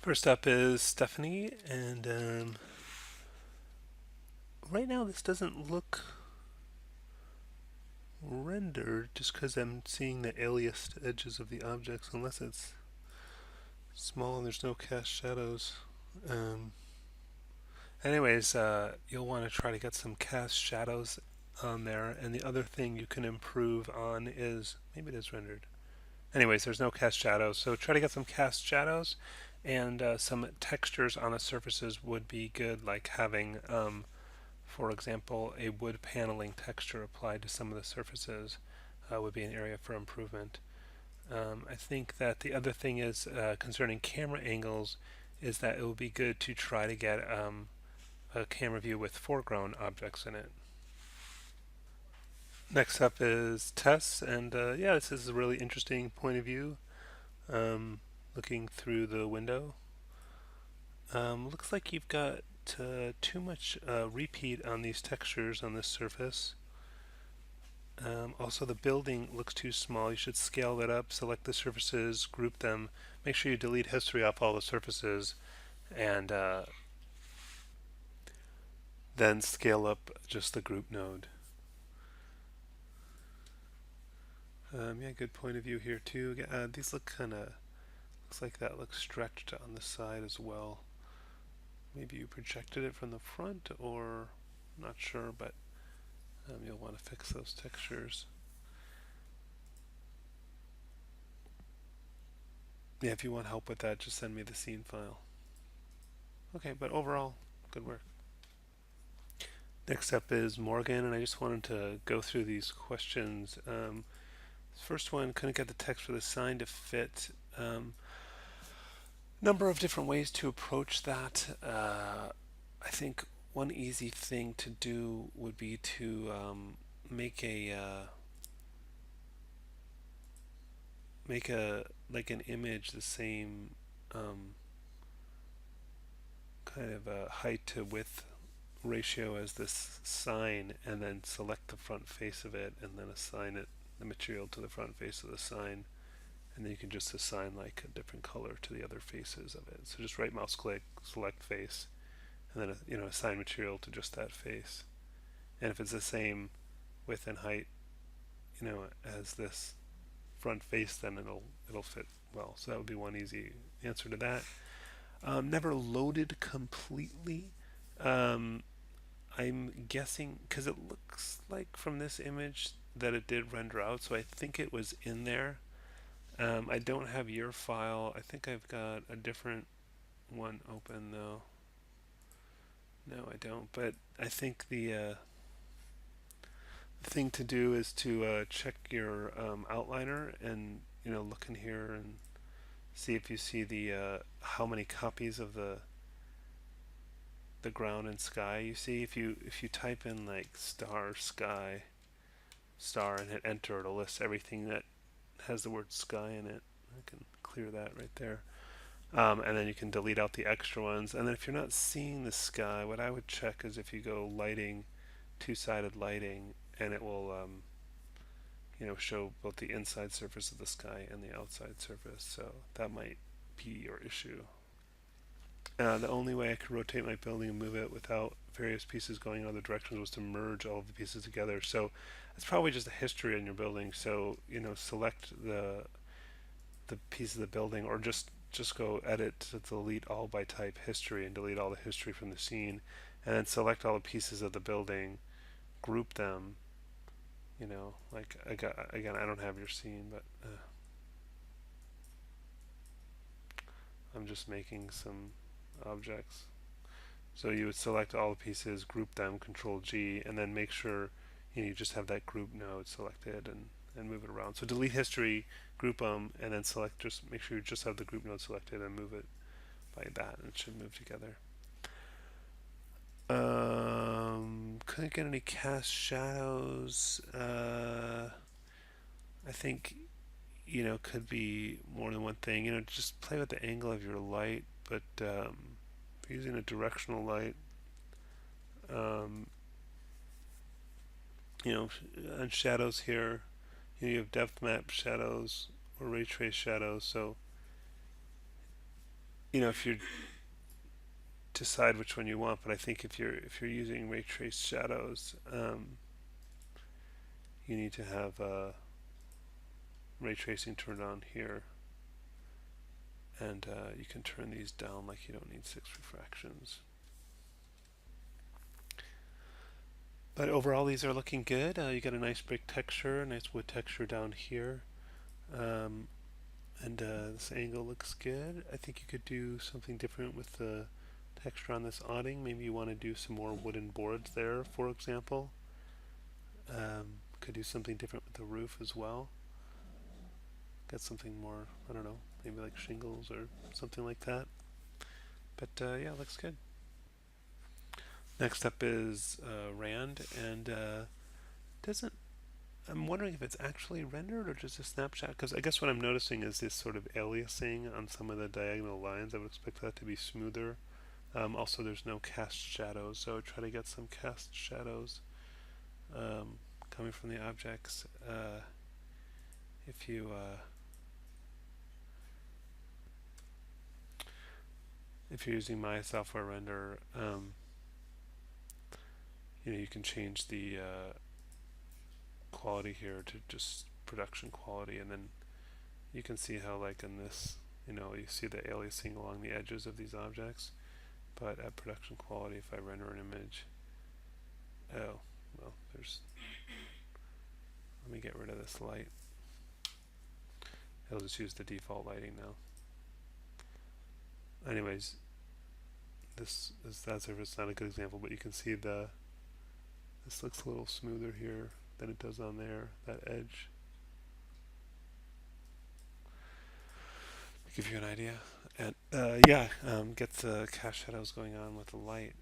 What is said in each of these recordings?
First up is Stephanie, and right now this doesn't look rendered just because I'm seeing the aliased edges of the objects, unless it's small and there's no cast shadows. Um, you'll want to try to get some cast shadows on there, and the other thing you can improve on is maybe it is rendered. Anyways, there's no cast shadows, so try to get some cast shadows, and some textures on the surfaces would be good, like having for example, a wood paneling texture applied to some of the surfaces would be an area for improvement. I think that the other thing is concerning camera angles is that it would be good to try to get a camera view with foreground objects in it. Next up is Tess, and yeah, this is a really interesting point of view. Um, Looking through the window, looks like you've got too much repeat on these textures on this surface. Also, the building looks too small. You should scale that up, select the surfaces, group them. Make sure you delete history off all the surfaces, and then scale up just the group node. Yeah, good point of view here too. These look kind of, looks like that looks stretched on the side as well. Maybe you projected it from the front, or not sure, but you'll want to fix those textures. Yeah, if you want help with that, just send me the scene file. Okay, but overall, good work. Next up is Morgan, and I just wanted to go through these questions. First one, couldn't get the text for the sign to fit. Number of different ways to approach that. I think one easy thing to do would be to make a like an image the same um, kind of a height to width ratio as this sign, and then select the front face of it, and then assign it the material to the front face of the sign, and then you can just assign like a different color to the other faces of it. So just right mouse click, select face, and then assign material to just that face. And if it's the same width and height, as this front face, then it'll fit well. So that would be one easy answer to that. Never loaded completely. Um, I'm guessing because it looks like from this image that it did render out, so I think it was in there. I don't have your file. I think I've got a different one open though. No, I don't. But I think the thing to do is to check your outliner and look in here and see if you see the how many copies of the ground and sky you see. If you type in like star sky star and hit enter, it'll list everything that has the word sky in it. I can clear that right there. And then you can delete out the extra ones. And then if you're not seeing the sky, what I would check is if you go lighting, two-sided lighting, and it will show both the inside surface of the sky and the outside surface. So that might be your issue. The only way I could rotate my building and move it without various pieces going in other directions was to merge all of the pieces together. So it's probably just a history in your building. So select the piece of the building, or just go edit to delete all by type history and delete all the history from the scene, and then select all the pieces of the building, group them. Like again, I don't have your scene, but I'm just making some objects. So you would select all the pieces, group them, Control G, and then make sure you just have that group node selected, and move it around. So delete history, group them, and then select. Just make sure you just have the group node selected and move it by that, and it should move together. Couldn't get any cast shadows. I think could be more than one thing. Just play with the angle of your light, but if you're using a directional light, um, on shadows here, you have depth map shadows or ray trace shadows. So if you decide which one you want, but I think if you're using ray trace shadows, you need to have ray tracing turned on here, and you can turn these down like you don't need 6 refractions. But overall, these are looking good. You get a nice brick texture, nice wood texture down here, um, and this angle looks good. I think you could do something different with the texture on this awning. Maybe you want to do some more wooden boards there, for example. Could do something different with the roof as well. Get something more, I don't know, maybe like shingles or something like that. But yeah, looks good. Next up is Rand, and doesn't I'm wondering if it's actually rendered or just a snapshot, because I guess what I'm noticing is this sort of aliasing on some of the diagonal lines. I would expect that to be smoother. Also, there's no cast shadows, so try to get some cast shadows coming from the objects. If you if you're using my software render, you can change the quality here to just production quality, and then you can see how, like in this, you see the aliasing along the edges of these objects. But at production quality, if I render an image, oh, well, let me get rid of this light. I'll just use the default lighting now. Anyways, that's if it's not a good example, but you can see this looks a little smoother here than it does on there, that edge. Give you an idea. And yeah, get the cast shadows going on with the light.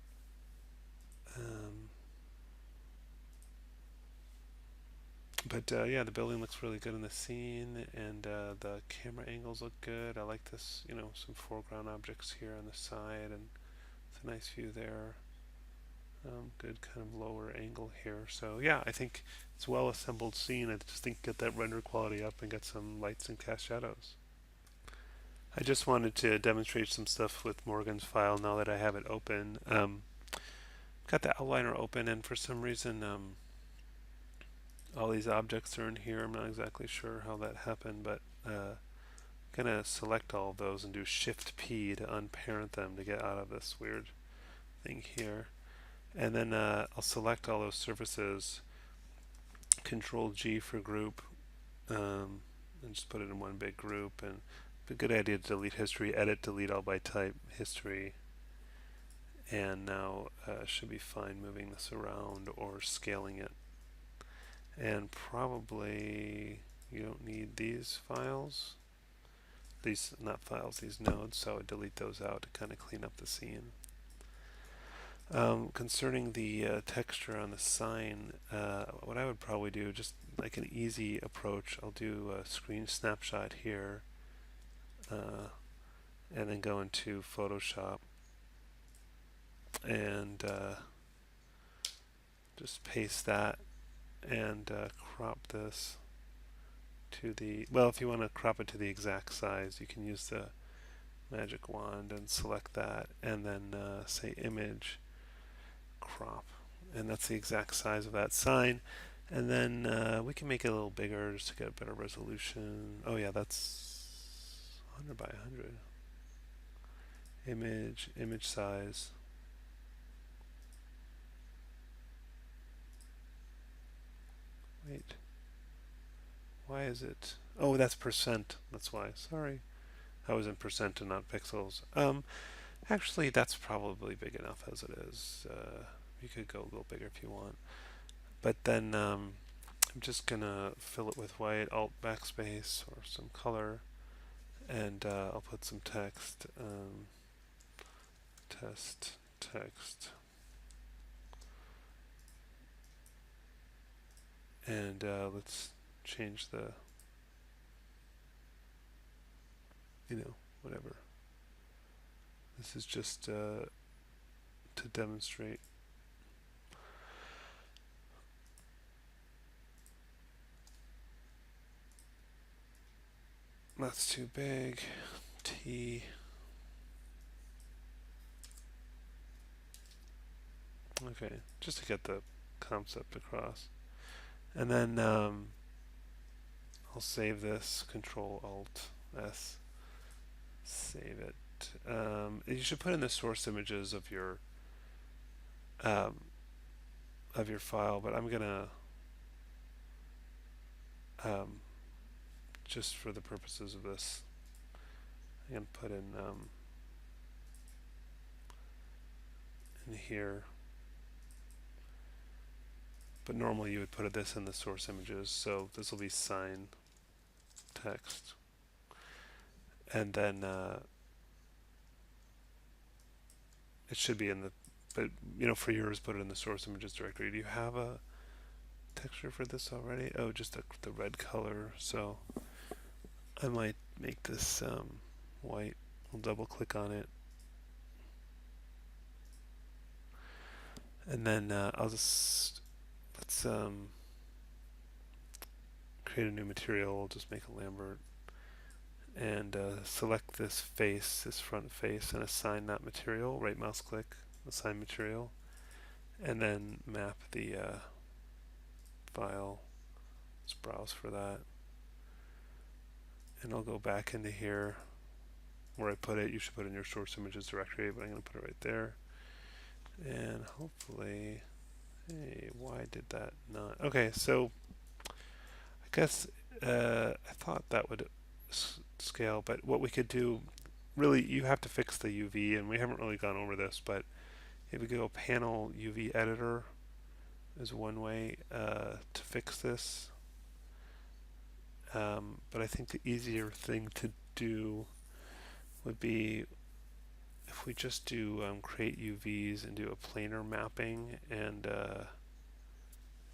But yeah, the building looks really good in the scene, and the camera angles look good. I like this, some foreground objects here on the side, and it's a nice view there. Good kind of lower angle here. So yeah, I think it's a well assembled scene. I just think get that render quality up and get some lights and cast shadows. I just wanted to demonstrate some stuff with Morgan's file now that I have it open. Got the outliner open, and for some reason all these objects are in here. I'm not exactly sure how that happened, but I'm gonna select all of those and do Shift P to unparent them to get out of this weird thing here. And then I'll select all those surfaces, Control G for group, and just put it in one big group. And it's a good idea to delete history, edit, delete all by type, history. And now should be fine moving this around or scaling it. And probably you don't need these files, these not files, these nodes, so I would delete those out to kind of clean up the scene. Concerning the texture on the sign, what I would probably do, just like an easy approach, I'll do a screen snapshot here, and then go into Photoshop and just paste that and crop this to the, well, if you want to crop it to the exact size, you can use the magic wand and select that, and then say image crop, and that's the exact size of that sign. And then we can make it a little bigger just to get a better resolution. Oh yeah, that's 100 by 100. Image size. Wait, why is it? Oh, that's percent. That's why. Sorry, I was in percent and not pixels. Actually, that's probably big enough as it is. You could go a little bigger if you want. But then I'm just gonna fill it with white, Alt backspace or some color, and I'll put some text. Test text, and let's change the, whatever. This is just to demonstrate. That's too big. T. Okay, just to get the concept across. And then I'll save this, Control Alt S, save it. You should put in the source images um, of your file, but I'm gonna um, just for the purposes of this, I'm gonna put in here. But normally you would put this in the source images, so this will be sign text, and then it should be in the. But for yours, put it in the source images directory. Do you have a texture for this already? Oh, just the red color. So I might make this white. We'll double click on it, and then let's create a new material. We'll just make a Lambert and select this face, this front face, and assign that material. Right mouse click, assign material, and then map the file. Let's browse for that. And I'll go back into here where I put it. You should put in your source images directory, but I'm going to put it right there. And hopefully, hey, why did that not? Okay, so I guess I thought that would scale, but what we could do, really, you have to fix the UV, and we haven't really gone over this, but if we go panel UV editor is one way to fix this. But I think the easier thing to do would be if we just do create UVs and do a planar mapping, and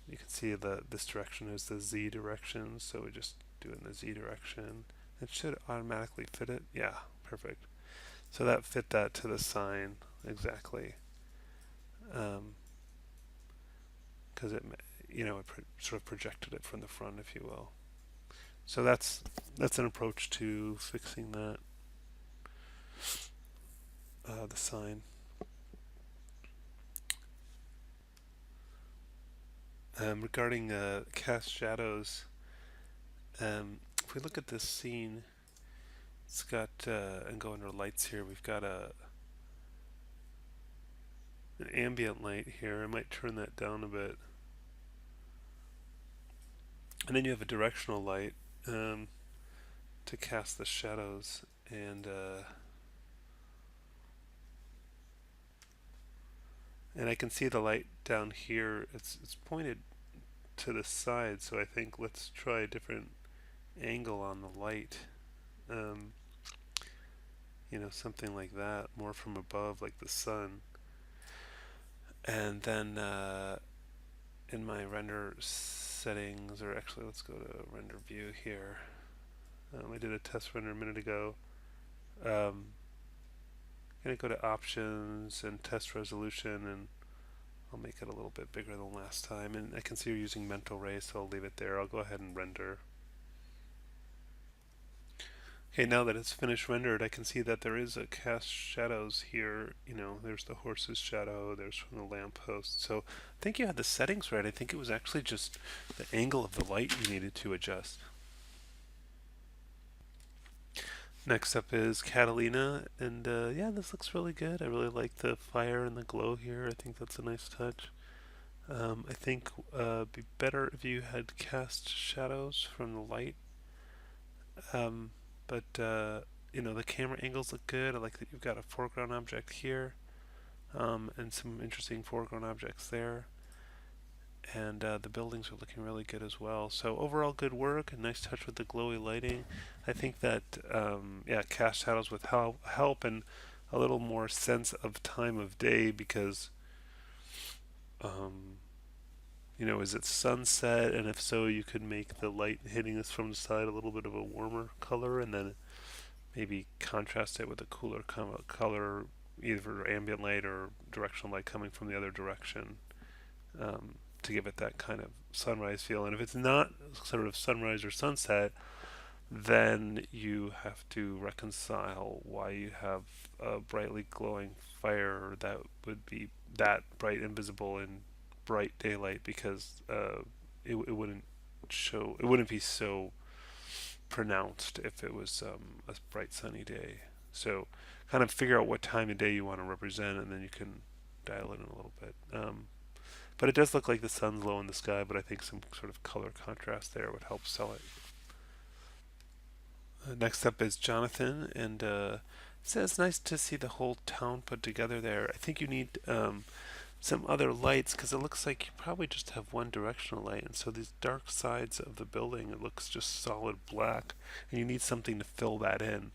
you can see this direction is the Z direction, so we just do it in the Z direction. It should automatically fit it. Yeah, perfect. So that fit that to the sign exactly, because it sort of projected it from the front, if you will. So that's an approach to fixing that, the sign. Regarding cast shadows, if we look at this scene, it's got, and go under lights here, we've got an ambient light here. I might turn that down a bit. And then you have a directional light to cast the shadows, and I can see the light down here. It's pointed to the side, so I think let's try a different angle on the light. Something like that, more from above, like the sun. And then in my render settings, or actually let's go to render view here. I did a test render a minute ago. I'm going to go to options and test resolution, and I'll make it a little bit bigger than last time. And I can see you're using mental ray, so I'll leave it there. I'll go ahead and render. Okay, now that it's finished rendered, I can see that there is a cast shadows here. There's the horse's shadow, there's from the lamppost. So I think you had the settings right. I think it was actually just the angle of the light you needed to adjust. Next up is Catalina, and yeah, this looks really good. I really like the fire and the glow here. I think that's a nice touch. I think it'd be better if you had cast shadows from the light. But the camera angles look good. I like that you've got a foreground object here, and some interesting foreground objects there. And the buildings are looking really good as well. So overall, good work. A nice touch with the glowy lighting. I think that cast shadows with help and a little more sense of time of day, because is it sunset? And if so, you could make the light hitting us from the side a little bit of a warmer color, and then maybe contrast it with a cooler color, either ambient light or directional light coming from the other direction, to give it that kind of sunrise feel. And if it's not sort of sunrise or sunset, then you have to reconcile why you have a brightly glowing fire that would be that bright and visible in bright daylight because it wouldn't show, it wouldn't be so pronounced if it was a bright sunny day. So kind of figure out what time of day you want to represent, and then you can dial it in a little bit. But it does look like the sun's low in the sky, but I think some sort of color contrast there would help sell it. Next up is Jonathan, and it says nice to see the whole town put together there. I think you need some other lights because it looks like you probably just have one directional light, and so these dark sides of the building, it looks just solid black, and you need something to fill that in.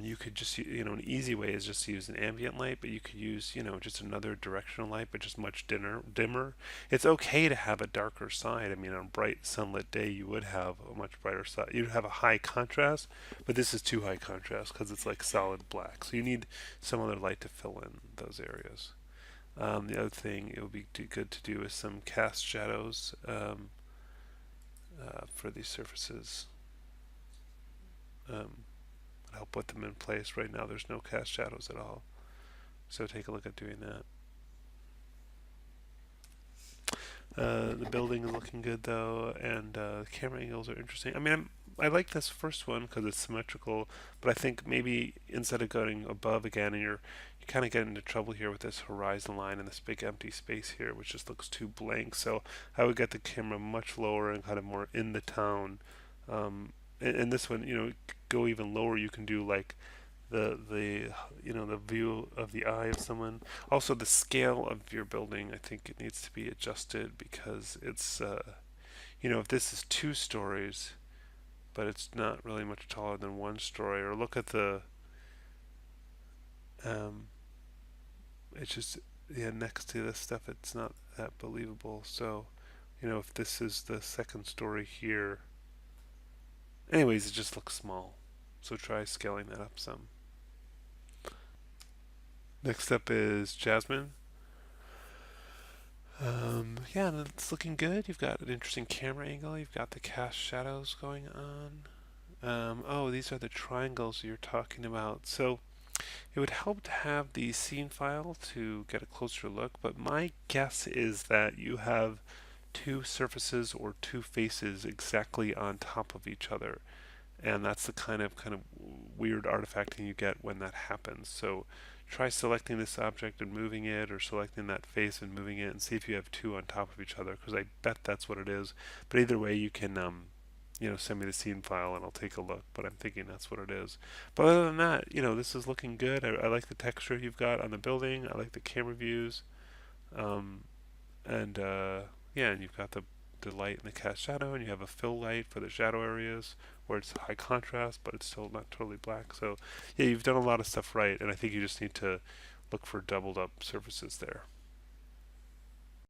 You could just, an easy way is just to use an ambient light, but you could use, just another directional light, but just much dimmer. It's okay to have a darker side. I mean, on a bright sunlit day, you would have a much brighter side. You'd have a high contrast, but this is too high contrast because it's like solid black. So you need some other light to fill in those areas. The other thing it would be good to do is some cast shadows for these surfaces. Um, help put them in place. Right now there's no cast shadows at all. So take a look at doing that. The building is looking good though, and the camera angles are interesting. I mean, I like this first one because it's symmetrical, but I think maybe instead of going above again, and you kind of get into trouble here with this horizon line and this big empty space here, which just looks too blank. So I would get the camera much lower and kind of more in the town. And this one, go even lower. You can do like the view of the eye of someone. Also, the scale of your building, I think it needs to be adjusted because it's if this is 2 stories, but it's not really much taller than 1 story. Or look at the um, it's just next to this stuff, it's not that believable. So if this is the second story here, anyways, it just looks small. So try scaling that up some. Next up is Jasmine. Yeah, and it's looking good. You've got an interesting camera angle. You've got the cast shadows going on. Oh, these are the triangles you're talking about. So it would help to have the scene file to get a closer look, but my guess is that you have 2 surfaces or 2 faces exactly on top of each other, and that's the kind of weird artifacting you get when that happens. So try selecting this object and moving it, or selecting that face and moving it, and see if you have 2 on top of each other, because I bet that's what it is. But either way, you can send me the scene file and I'll take a look, but I'm thinking that's what it is. But other than that, this is looking good. I like the texture you've got on the building. I like the camera views. Um, and yeah, and you've got the light and the cast shadow, and you have a fill light for the shadow areas where it's high contrast, but it's still not totally black. So yeah, you've done a lot of stuff right, and I think you just need to look for doubled up surfaces there.